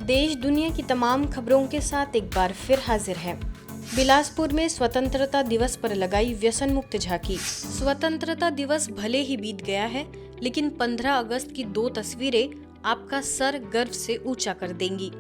देश दुनिया की तमाम खबरों के साथ एक बार फिर हाजिर है। बिलासपुर में स्वतंत्रता दिवस पर लगाई व्यसन मुक्त झांकी। स्वतंत्रता दिवस भले ही बीत गया है, लेकिन 15 अगस्त की 2 तस्वीरें आपका सर गर्व से ऊंचा कर देंगी।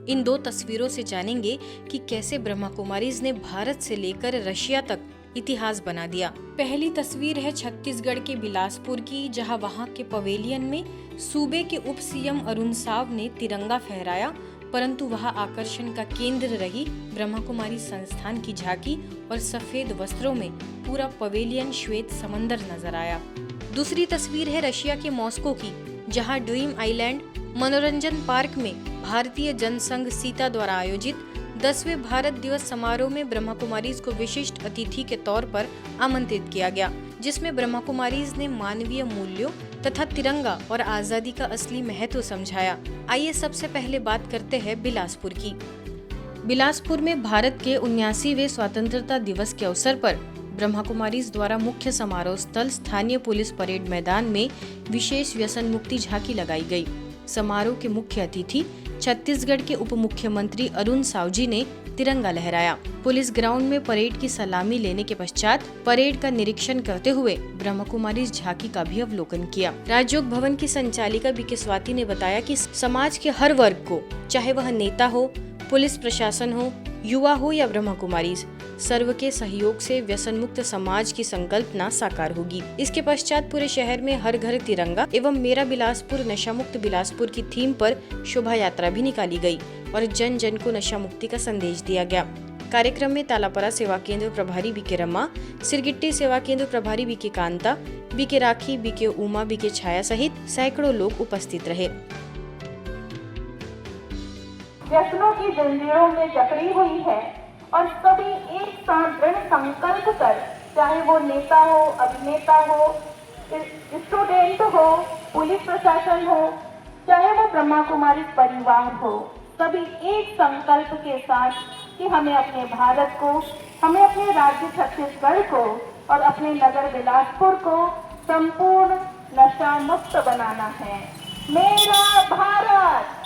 इन 2 तस्वीरों से जानेंगे कि कैसे ब्रह्मा कुमारीज ने भारत से लेकर रशिया तक इतिहास बना दिया। पहली तस्वीर है छत्तीसगढ़ के बिलासपुर की, जहां वहां के पवेलियन में सूबे के उप सीएम अरुण साव ने तिरंगा फहराया, परंतु वहां आकर्षण का केंद्र रही ब्रह्मा कुमारी संस्थान की झांकी और सफेद वस्त्रों में पूरा पवेलियन श्वेत समंदर नजर आया। दूसरी तस्वीर है रशिया के मॉस्को की, जहां ड्रीम आइलैंड मनोरंजन पार्क में भारतीय जनसंघ सीता द्वारा आयोजित 10वें भारत दिवस समारोह में ब्रह्मा कुमारीज को विशिष्ट अतिथि के तौर पर आमंत्रित किया गया, जिसमें ब्रह्मा कुमारीज ने मानवीय मूल्यों तथा तिरंगा और आजादी का असली महत्व समझाया। आइए सबसे पहले बात करते हैं बिलासपुर की। बिलासपुर में भारत के 79वें स्वतंत्रता दिवस के अवसर पर ब्रह्मा कुमारीज द्वारा मुख्य समारोह स्थल स्थानीय पुलिस परेड मैदान में विशेष व्यसन मुक्ति झांकी लगाई गई। समारोह के मुख्य अतिथि छत्तीसगढ़ के उप मुख्यमंत्री अरुण साव जी ने तिरंगा लहराया। पुलिस ग्राउंड में परेड की सलामी लेने के पश्चात परेड का निरीक्षण करते हुए ब्रह्मा कुमारी झांकी का भी अवलोकन किया। राजयोग भवन की संचालिका बीके स्वाति ने बताया कि समाज के हर वर्ग को, चाहे वह नेता हो, पुलिस प्रशासन हो, युवा हो या ब्रह्मा कुमारीज, सर्व के सहयोग से व्यसन मुक्त समाज की संकल्पना साकार होगी। इसके पश्चात पूरे शहर में हर घर तिरंगा एवं मेरा बिलासपुर नशा मुक्त बिलासपुर की थीम पर शोभा यात्रा भी निकाली गई और जन जन को नशा मुक्ति का संदेश दिया गया। कार्यक्रम में तालापरा सेवा केंद्र प्रभारी बीके रमा, सिरगिट्टी सेवा केंद्र प्रभारी बीके कांता, बीके राखी, बीके उमा, बीके छाया सहित सैकड़ों लोग उपस्थित रहे। व्यसनों की जंजीरों में जकड़ी हुई है और सभी एक साथ दृढ़ संकल्प कर, चाहे वो नेता हो, अभिनेता हो, स्टूडेंट हो, पुलिस प्रशासन हो, चाहे वो ब्रह्मा कुमारी परिवार हो, सभी एक संकल्प के साथ कि हमें अपने भारत को, हमें अपने राज्य छत्तीसगढ़ को और अपने नगर बिलासपुर को संपूर्ण नशा मुक्त बनाना है। मेरा भारत।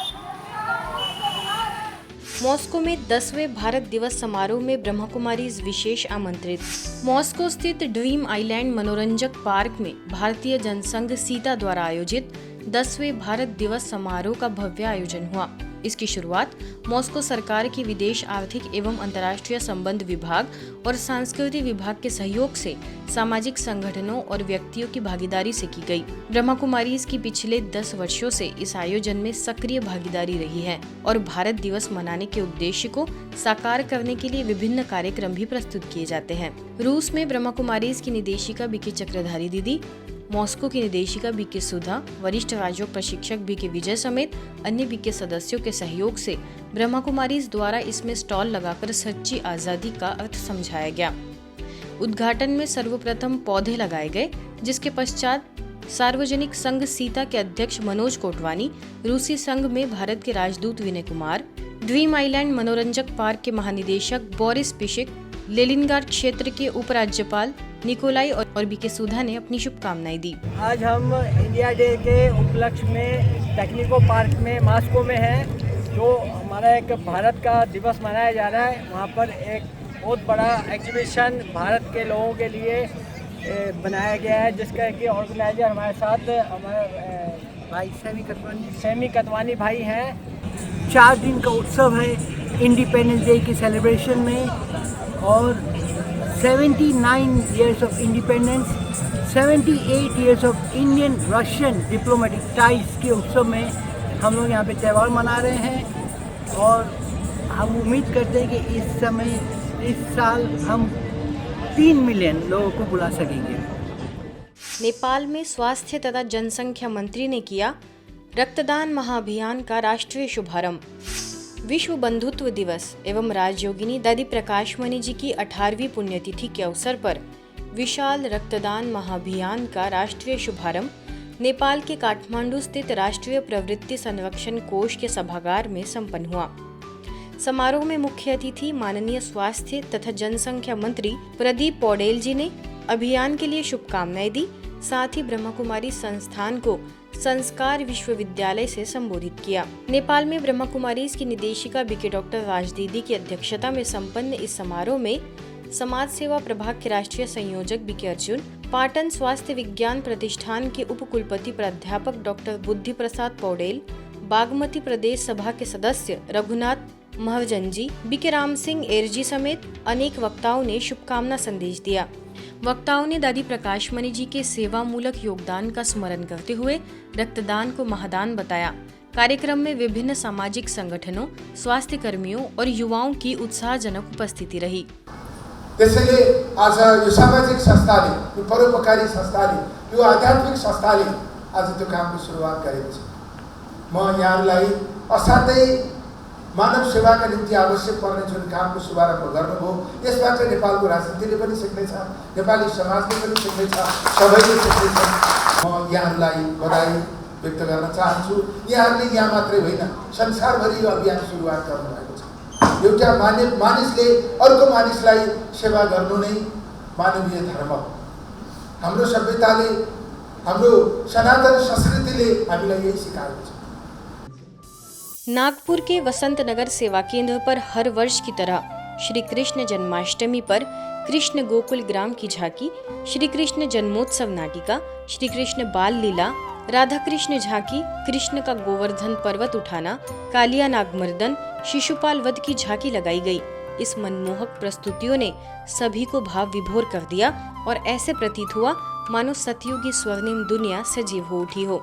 मॉस्को में 10वें भारत दिवस समारोह में ब्रह्मा कुमारीज विशेष आमंत्रित। मॉस्को स्थित ड्रीम आइलैंड मनोरंजक पार्क में भारतीय जनसंघ सीता द्वारा आयोजित 10वें भारत दिवस समारोह का भव्य आयोजन हुआ। इसकी शुरुआत मॉस्को सरकार के विदेश आर्थिक एवं अंतर्राष्ट्रीय संबंध विभाग और सांस्कृतिक विभाग के सहयोग से सामाजिक संगठनों और व्यक्तियों की भागीदारी से की गई। ब्रह्मा कुमारीज की पिछले 10 वर्षों से इस आयोजन में सक्रिय भागीदारी रही है और भारत दिवस मनाने के उद्देश्य को साकार करने के लिए विभिन्न कार्यक्रम भी प्रस्तुत किए जाते हैं। रूस में ब्रह्मा कुमारीज की निदेशिका बीके चक्रधारी दीदी, मॉस्को की निदेशिका बीके सुधा, वरिष्ठ राजयोग प्रशिक्षक बीके विजय समेत अन्य बीके सदस्यों के सहयोग से ब्रह्मा कुमारीज द्वारा इसमें स्टॉल लगाकर सच्ची आजादी का अर्थ समझाया गया। उद्घाटन में सर्वप्रथम पौधे लगाए गए, जिसके पश्चात सार्वजनिक संघ सीता के अध्यक्ष मनोज कोटवानी, रूसी संघ में भारत के राजदूत विनय कुमार, ड्रीम आइलैंड मनोरंजक पार्क के महानिदेशक बोरिस पिशिक, लेनिनग्राड क्षेत्र के उपराज्यपाल निकोलाई और बीके सुधा ने अपनी शुभकामनाएं दी। आज हम इंडिया डे के उपलक्ष्य में टेक्निको पार्क में मॉस्को में हैं, जो हमारा एक भारत का दिवस मनाया जा रहा है। वहाँ पर एक बहुत बड़ा एग्जीबिशन भारत के लोगों के लिए बनाया गया है, जिसका कि ऑर्गेनाइजर हमारे साथ हमारे भाई सेमी कतवानी भाई हैं। 4 दिन का उत्सव है इंडिपेंडेंस डे की सेलिब्रेशन में, और 79 years of independence, 78 years of Indian Russian diplomatic ties के उत्सव में हम लोग यहाँ पे त्यौहार मना रहे हैं और हम उम्मीद करते हैं कि इस साल हम 3 मिलियन लोगों को बुला सकेंगे। नेपाल में स्वास्थ्य तथा जनसंख्या मंत्री ने किया रक्तदान महाअभियान का राष्ट्रीय शुभारंभ। विश्व बंधुत्व दिवस एवं राजयोगिनी दादी प्रकाशमणि जी की 18वीं पुण्यतिथि के अवसर पर विशाल रक्तदान महाअभियान का राष्ट्रीय शुभारंभ नेपाल के काठमांडू स्थित राष्ट्रीय प्रवृत्ति संरक्षण कोष के सभागार में संपन्न हुआ। समारोह में मुख्य अतिथि माननीय स्वास्थ्य तथा जनसंख्या मंत्री प्रदीप पौडेल जी ने अभियान के लिए शुभकामनाएं दी साथ ही ब्रह्मा कुमारी संस्थान को संस्कार विश्वविद्यालय से संबोधित किया। नेपाल में ब्रह्मा कुमारी की निदेशिका बीके डॉक्टर राजदीदी की अध्यक्षता में संपन्न इस समारोह में समाज सेवा प्रभाग के राष्ट्रीय संयोजक बीके अर्जुन, पाटन स्वास्थ्य विज्ञान प्रतिष्ठान के उप कुलपति प्राध्यापक डॉक्टर बुद्धि प्रसाद पौडेल, बागमती प्रदेश सभा के सदस्य रघुनाथ महर्जन जी, बीके राम सिंह एरजी समेत अनेक वक्ताओं ने शुभकामना संदेश दिया। वक्ताओं ने दादी प्रकाशमणि जी के सेवा मूलक योगदान का स्मरण करते हुए रक्तदान को महादान बताया। कार्यक्रम में विभिन्न सामाजिक संगठनों, स्वास्थ्य कर्मियों और युवाओं की उत्साहजनक उपस्थिति रही। त्यसैले आज यो सामाजिक संस्थाले, यो परोपकारी संस्थाले, यो आध्यात्मिक संस्थाले आज त्यो कामको सुरुवात गरेको छ। म यहाँहरूलाई असाध्यै मानव सेवाका निम्ति आवश्यक पर्ने जुन कामको शुभारम्भ गर्नुभयो, यसबाट नेपालको राजनीतिले पनि सिक्नेछ, नेपाली समाजले पनि सिक्नेछ, सबैले सिक्नेछन्। म यहाँहरूलाई बधाई व्यक्त गर्न चाहन्छु। यहाँहरूले यहाँ मात्रै होइन, संसारभरि यो अभियान सुरुवात गर्नुभएको छ। एउटा मानिसले अर्को मानिसलाई सेवा गर्नु नै मानवीय धर्म हो। हाम्रो सभ्यताले, हाम्रो सनातन संस्कृतिले हामीलाई यही सिकाएको छ। नागपुर के वसंत नगर सेवा केंद्र पर हर वर्ष की तरह श्री कृष्ण जन्माष्टमी पर कृष्ण गोकुल ग्राम की झांकी, श्री कृष्ण जन्मोत्सव नाटिका, श्री कृष्ण बाल लीला, राधा कृष्ण झांकी, कृष्ण का गोवर्धन पर्वत उठाना, कालिया नागमर्दन, शिशुपाल वध की झांकी लगाई गई। इस मनमोहक प्रस्तुतियों ने सभी को भाव विभोर कर दिया और ऐसे प्रतीत हुआ मानो सतयुगी स्वर्णिम दुनिया सजीव हो उठी हो।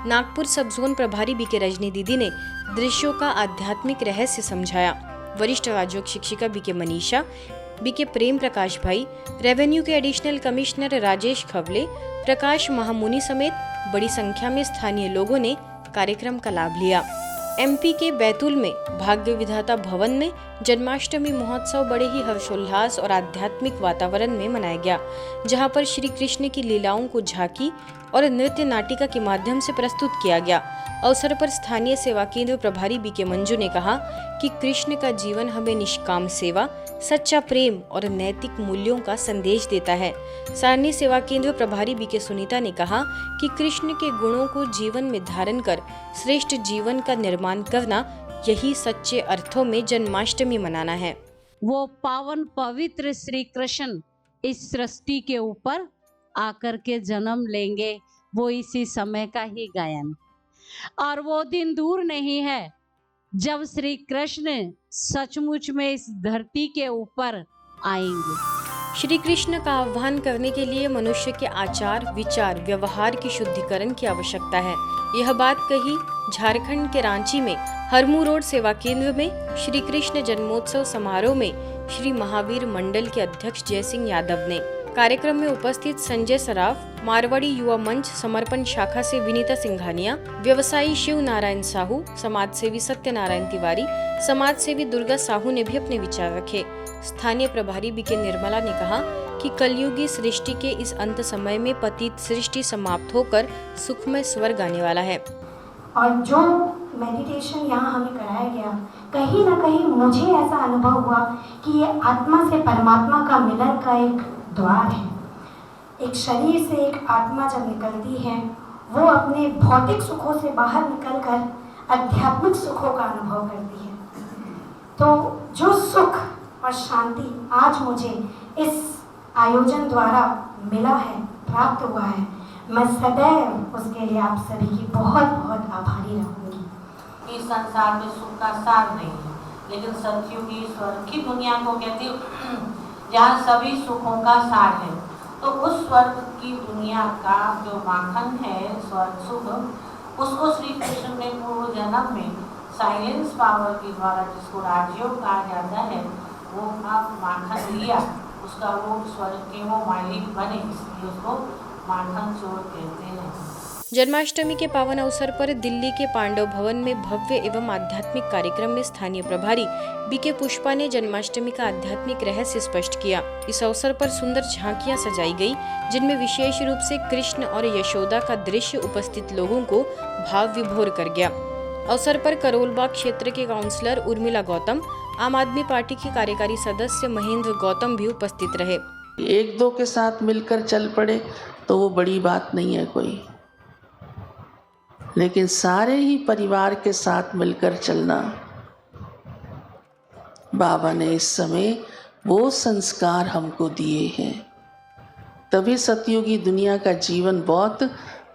नागपुर सब जोन प्रभारी बीके रजनी दीदी ने दृश्यों का आध्यात्मिक रहस्य समझाया। वरिष्ठ राजयोग शिक्षिका बीके मनीषा, बीके प्रेम प्रकाश भाई, रेवेन्यू के एडिशनल कमिश्नर राजेश खवले, प्रकाश महामुनि समेत बड़ी संख्या में स्थानीय लोगों ने कार्यक्रम का लाभ लिया। एमपी के बैतूल में भाग्य विधाता भवन में जन्माष्टमी महोत्सव बड़े ही हर्षोल्लास और आध्यात्मिक वातावरण में मनाया गया, जहां पर श्री कृष्ण की लीलाओं को झांकी और नृत्य नाटिका के माध्यम से प्रस्तुत किया गया। अवसर पर स्थानीय सेवा केंद्र प्रभारी बीके मंजू ने कहा कि कृष्ण का जीवन हमें निष्काम सेवा, सच्चा प्रेम और नैतिक मूल्यों का संदेश देता है। सारणी सेवा केंद्र प्रभारी बीके सुनीता ने कहा कि कृष्ण के गुणों को जीवन में धारण कर श्रेष्ठ जीवन का निर्माण करना, यही सच्चे अर्थों में जन्माष्टमी मनाना है। वो पावन पवित्र श्री कृष्ण इस सृष्टि के ऊपर आकर के जन्म लेंगे, वो इसी समय का ही गायन। और वो दिन दूर नहीं है जब श्री कृष्ण सचमुच में इस धरती के ऊपर आएंगे। श्री कृष्ण का आह्वान करने के लिए मनुष्य के आचार, विचार, व्यवहार की शुद्धिकरण की आवश्यकता है। यह बात कही झारखंड के रांची में हरमू रोड सेवा केंद्र में श्री कृष्ण जन्मोत्सव समारोह में श्री महावीर मंडल के अध्यक्ष जय सिंह यादव ने। कार्यक्रम में उपस्थित संजय सराफ, मारवाड़ी युवा मंच समर्पण शाखा से विनीता सिंघानिया, व्यवसायी शिव नारायण साहू, समाज सेवी सत्यनारायण तिवारी, समाज सेवी दुर्गा साहू ने भी अपने विचार रखे। स्थानीय प्रभारी बीके निर्मला ने कहा कि कलयुगी सृष्टि के इस अंत समय में पतित सृष्टि समाप्त होकर सुखमय स्वर्ग आने वाला है। और जो मेडिटेशन यहाँ हमें कराया गया, कहीं ना कहीं मुझे ऐसा अनुभव हुआ कि ये आत्मा से परमात्मा का मिलन का एक द्वार है। एक शरीर से एक आत्मा जब निकलती है, वो अपने भौतिक सुखों से बाहर निकलकर आध्यात्मिक सुखों का अनुभव करती है। तो जो सुख और शांति आज मुझे इस आयोजन द्वारा मिला है, प्राप्त हुआ है, मैं सदैव उसके लिए आप सभी की बहुत बहुत आभारी रहूंगी। इस संसार में सुख का सार नहीं है, लेकिन सतयुगी स्वर्ग की दुनिया को कहती हूँ जहाँ सभी सुखों का सार है। तो उस स्वर्ग की दुनिया का जो माखन है, स्वर्ग सुख, उसको श्री कृष्ण ने पूर्व जन्म में साइलेंस पावर के द्वारा, जिसको राजयोग कहा जाता है, वो माखन लिया, उसका वो स्वर्ग के वो मालिक बने, इसलिए उसको माखन चोर कहते हैं। जन्माष्टमी के पावन अवसर पर दिल्ली के पांडव भवन में भव्य एवं आध्यात्मिक कार्यक्रम में स्थानीय प्रभारी बीके पुष्पा ने जन्माष्टमी का आध्यात्मिक रहस्य स्पष्ट किया। इस अवसर पर सुंदर झांकियां सजाई गई, जिनमें विशेष रूप से कृष्ण और यशोदा का दृश्य उपस्थित लोगों को भाव विभोर कर गया। अवसर पर करोलबाग क्षेत्र के काउंसलर उर्मिला गौतम, आम आदमी पार्टी के कार्यकारी सदस्य महेंद्र गौतम भी उपस्थित रहे। एक दो के साथ मिलकर चल पड़े तो वो बड़ी बात नहीं है कोई, लेकिन सारे ही परिवार के साथ मिलकर चलना, बाबा ने इस समय वो संस्कार हमको दिए हैं। तभी सतयुगी दुनिया का जीवन बहुत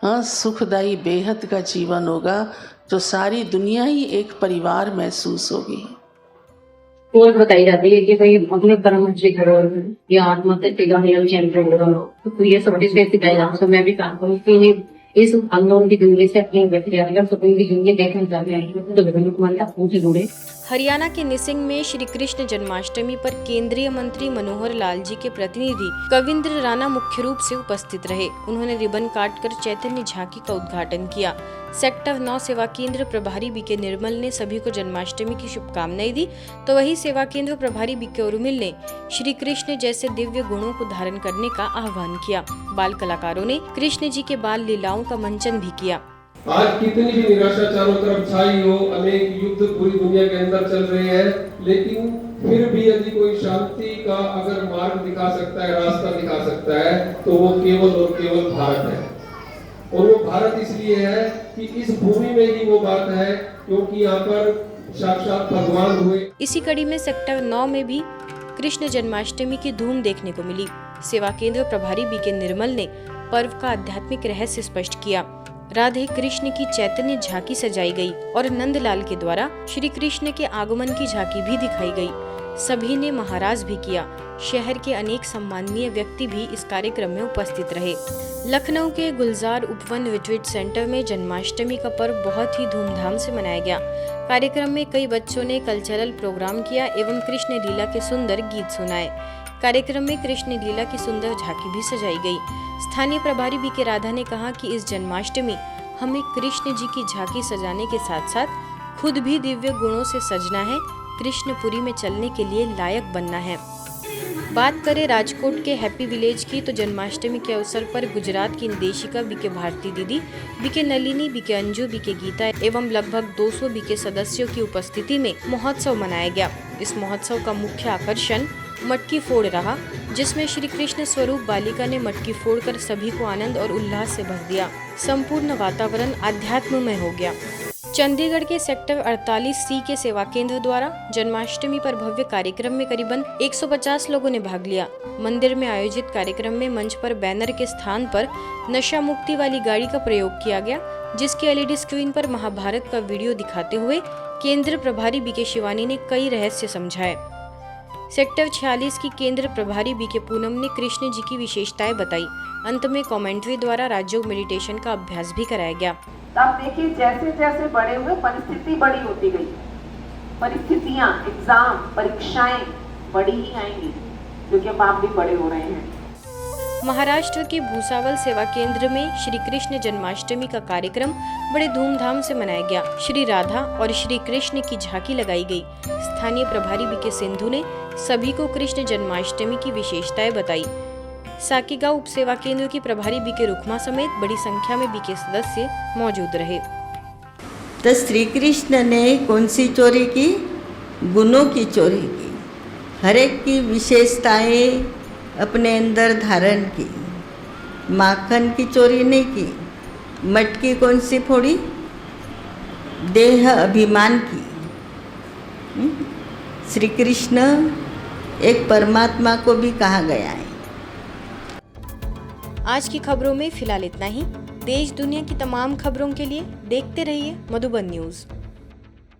सुखदायी बेहद का जीवन होगा, जो सारी दुनिया ही एक परिवार महसूस होगी। और बताई जाती है कि भाई अपने परमहंस करो या आत्मा तत्व चैंपियन करो, तो ये सब सिखाया जाता है। तो मैं भी काम करूँ कि इस अननोन की दुनिया से अपनी व्यक्ति सपने की दुनिया देखना चाहते हैं तो विभिन्न कुमार उनसे जुड़े। हरियाणा के निसिंग में श्री कृष्ण जन्माष्टमी पर केंद्रीय मंत्री मनोहर लाल जी के प्रतिनिधि कविंद्र राणा मुख्य रूप से उपस्थित रहे। उन्होंने रिबन काटकर चैतन्य झांकी का उद्घाटन किया। सेक्टर 9 सेवा केंद्र प्रभारी बीके निर्मल ने सभी को जन्माष्टमी की शुभकामनाएं दी, तो वही सेवा केंद्र प्रभारी बीके उर्मिल ने श्री कृष्ण जैसे दिव्य गुणों को धारण करने का आह्वान किया। बाल कलाकारों ने कृष्ण जी के बाल लीलाओं का मंचन भी किया। आज कितनी भी निराशा चारों तरफ छाई हो, अनेक युद्ध पूरी दुनिया के अंदर चल रहे हैं, लेकिन फिर भी यदि कोई शांति का अगर मार्ग दिखा सकता है, रास्ता दिखा सकता है, तो वो केवल और केवल भारत है। और वो भारत इसलिए है कि इस भूमि में ही वो बात है क्योंकि यहाँ पर साक्षात भगवान हुए। इसी कड़ी में सेक्टर 9 में भी कृष्ण जन्माष्टमी की धूम देखने को मिली। सेवा केंद्र प्रभारी बीके निर्मल ने पर्व का आध्यात्मिक रहस्य स्पष्ट किया। राधे कृष्ण की चैतन्य झांकी सजाई गई और नंदलाल के द्वारा श्री कृष्ण के आगमन की झांकी भी दिखाई गई। सभी ने महाराज भी किया। शहर के अनेक सम्माननीय व्यक्ति भी इस कार्यक्रम में उपस्थित रहे। लखनऊ के गुलजार उपवन रिट्रीट सेंटर में जन्माष्टमी का पर्व बहुत ही धूमधाम से मनाया गया। कार्यक्रम में कई बच्चों ने कल्चरल प्रोग्राम किया एवं कृष्ण लीला के सुंदर गीत सुनाए। कार्यक्रम में कृष्ण लीला की सुंदर झांकी भी सजाई गई। स्थानीय प्रभारी बीके राधा ने कहा कि इस जन्माष्टमी हमें कृष्ण जी की झांकी सजाने के साथ साथ खुद भी दिव्य गुणों से सजना है, कृष्णपुरी में चलने के लिए लायक बनना है। बात करें राजकोट के हैप्पी विलेज की, तो जन्माष्टमी के अवसर पर गुजरात की निदेशिका बीके भारती दीदी, BK Nalini, BK Anju, BK Geeta एवं लगभग 200 बीके सदस्यों की उपस्थिति में महोत्सव मनाया गया। इस महोत्सव का मुख्य आकर्षण मटकी फोड़ रहा, जिसमें श्री कृष्ण स्वरूप बालिका ने मटकी फोड़कर सभी को आनंद और उल्लास से भर दिया। संपूर्ण वातावरण आध्यात्ममय हो गया। चंडीगढ़ के सेक्टर 48C के सेवा केंद्र द्वारा जन्माष्टमी पर भव्य कार्यक्रम में करीबन 150 लोगों ने भाग लिया। मंदिर में आयोजित कार्यक्रम में मंच पर बैनर के स्थान पर नशा मुक्ति वाली गाड़ी का प्रयोग किया गया, जिसकी LED स्क्रीन पर महाभारत का वीडियो दिखाते हुए केंद्र प्रभारी बीके शिवानी ने कई रहस्य समझाए। सेक्टर 46 की केंद्र प्रभारी बीके पूनम ने कृष्ण जी की विशेषताएं बताई। अंत में कमेंट्री द्वारा राजयोग मेडिटेशन का अभ्यास भी कराया गया। आप देखिए जैसे जैसे बड़े हुए परिस्थिति बड़ी होती गई, परिस्थितियां, एग्जाम, परीक्षाएं बड़ी ही आएंगी क्योंकि अब आप भी बड़े हो रहे हैं। महाराष्ट्र के भूसावल सेवा केंद्र में श्री कृष्ण जन्माष्टमी का कार्यक्रम बड़े धूमधाम से मनाया गया। श्री राधा और श्री कृष्ण की झांकी लगाई गई। स्थानीय प्रभारी बीके सिंधु ने सभी को कृष्ण जन्माष्टमी की विशेषताएं बताई। साकीगांव उप सेवा केंद्र की प्रभारी बीके रुक्मा समेत बड़ी संख्या में बीके सदस्य मौजूद रहे। तो श्री कृष्ण ने कौन सी चोरी की? गुणों की चोरी की। हर एक की विशेषताएं अपने अंदर धारण की। माखन की चोरी नहीं की। मटकी कौन सी फोड़ी? देह अभिमान की। श्री कृष्ण एक परमात्मा को भी कहा गया है। आज की खबरों में फिलहाल इतना ही। देश दुनिया की तमाम खबरों के लिए देखते रहिए मधुबन न्यूज।